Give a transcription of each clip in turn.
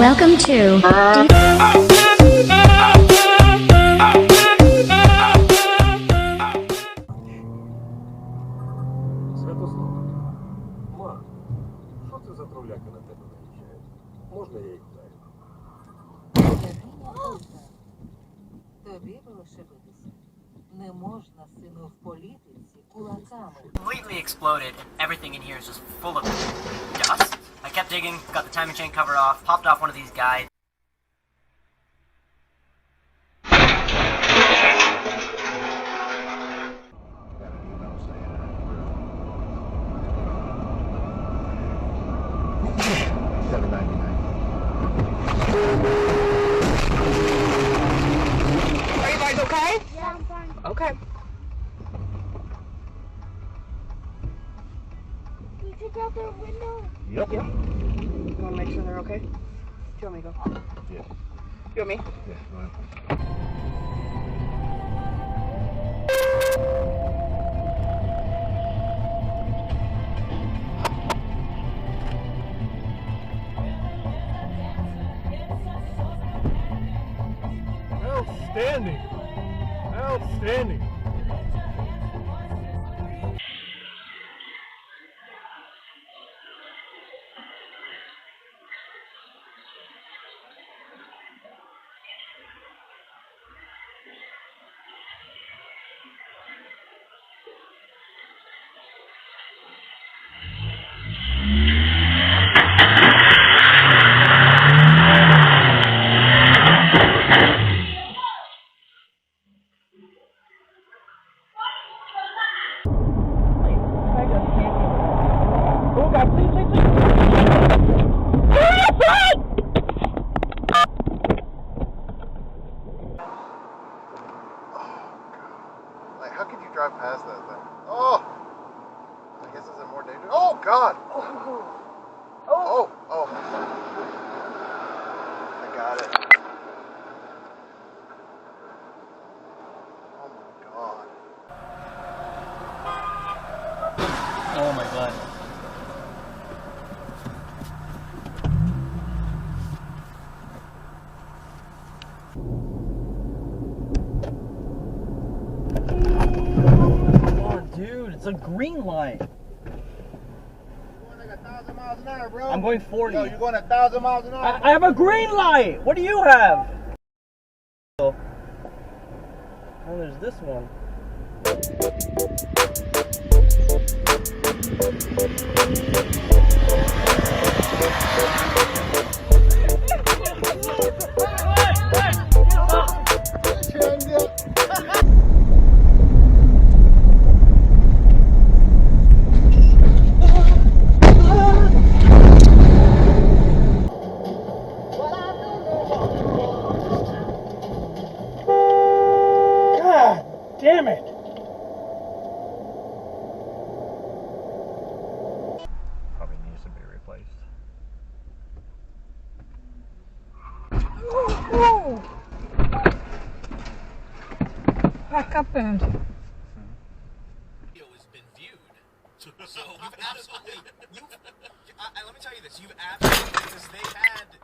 Welcome to Святослав, ма, що це за травляка на тебе наїжджає? Можна я їх вдарю? Тобі вилишитися. Не можна, сину, в політиці кулаками. Completely exploded. Everything in here is just full of dust. I kept digging, got the timing chain cover off, popped off one of these guides. Are you guys okay? Yeah, I'm fine. Okay. You check out the window? Yep. You want to make sure they're okay? Do you want me to go? Yeah. You want me? Yeah, go ahead. Outstanding! Outstanding! Oh God, please, please, please. Like, how could you drive past that thing? Oh! I guess it's more dangerous. Oh, God! Oh! Oh! I got it. Oh, my God. Oh my god. Oh, dude, it's a green light. You're going like 1,000 miles an hour, bro. I'm going 40. Yo, you're going 1,000 miles an hour. I have a green light! What do you have? Oh, there's this one. God damn it. Probably needs to be replaced. What happened? Video has been viewed. So you've absolutely, let me tell you this, you've absolutely, because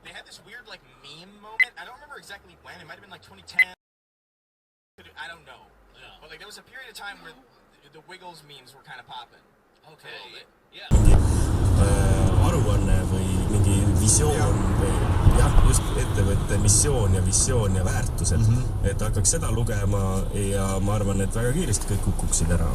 they had this weird like meme moment. I don't remember exactly when. It might have been like 2010. I don't know. Yeah. But like there was a period of time where the Wiggles memes were kind of popping. Okay. Yeah. Aruanne või mingi visioon või jah, just ettevõtte missioon ja visioon ja väärtused, et hakkaks seda lugema ja ma arvan, et väga kiiresti kõik kukuksid ära.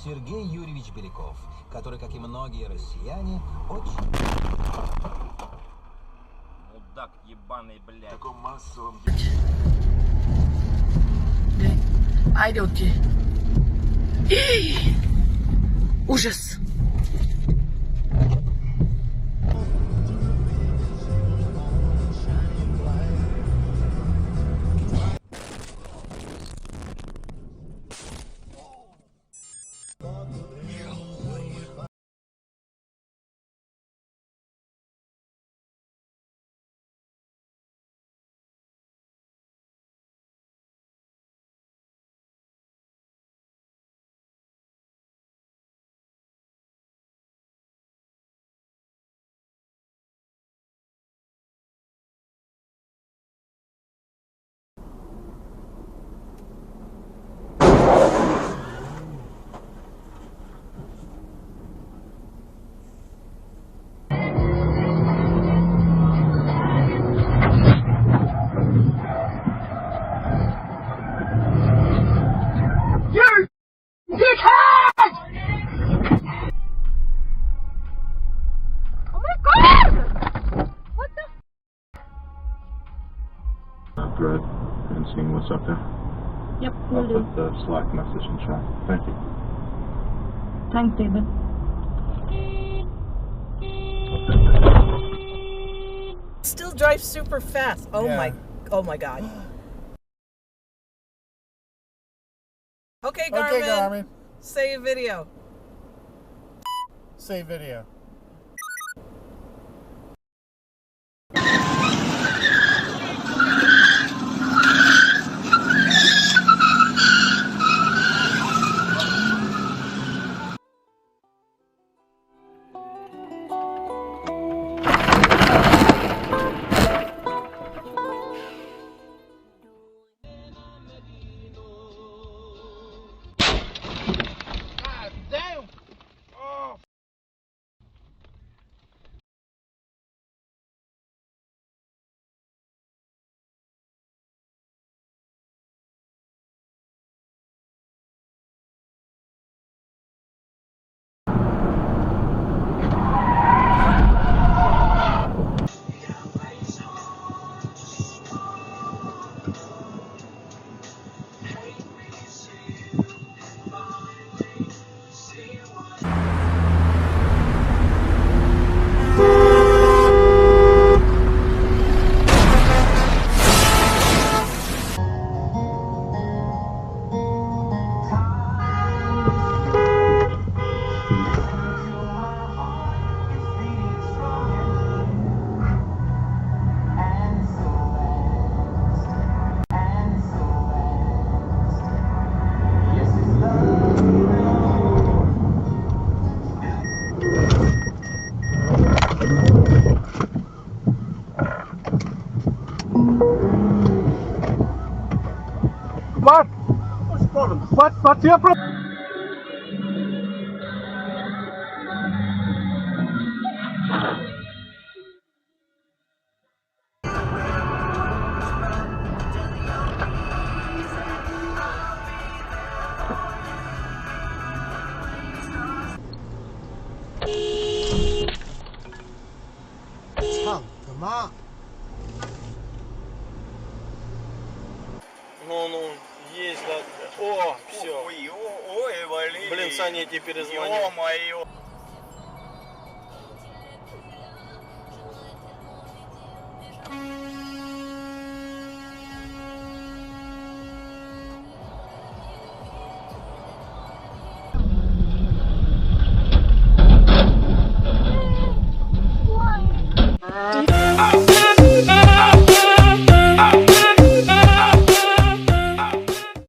Сергей Юрьевич Беляков, который, как и многие россияне, очень... Мудак ебаный, блядь. Таком массовом... Айдете. Ужас. Good. And seeing what's up there. Yep, I'll put the Slack message in chat. Thank you. Thanks, David. Still drives super fast. Oh Yeah. oh my god. Okay, Garmin. Okay, Garmin. Save video. Save video. What's your problem? Ну, есть, да. О, все. Блин, Саня, я тебе перезвоню. Ё-моё.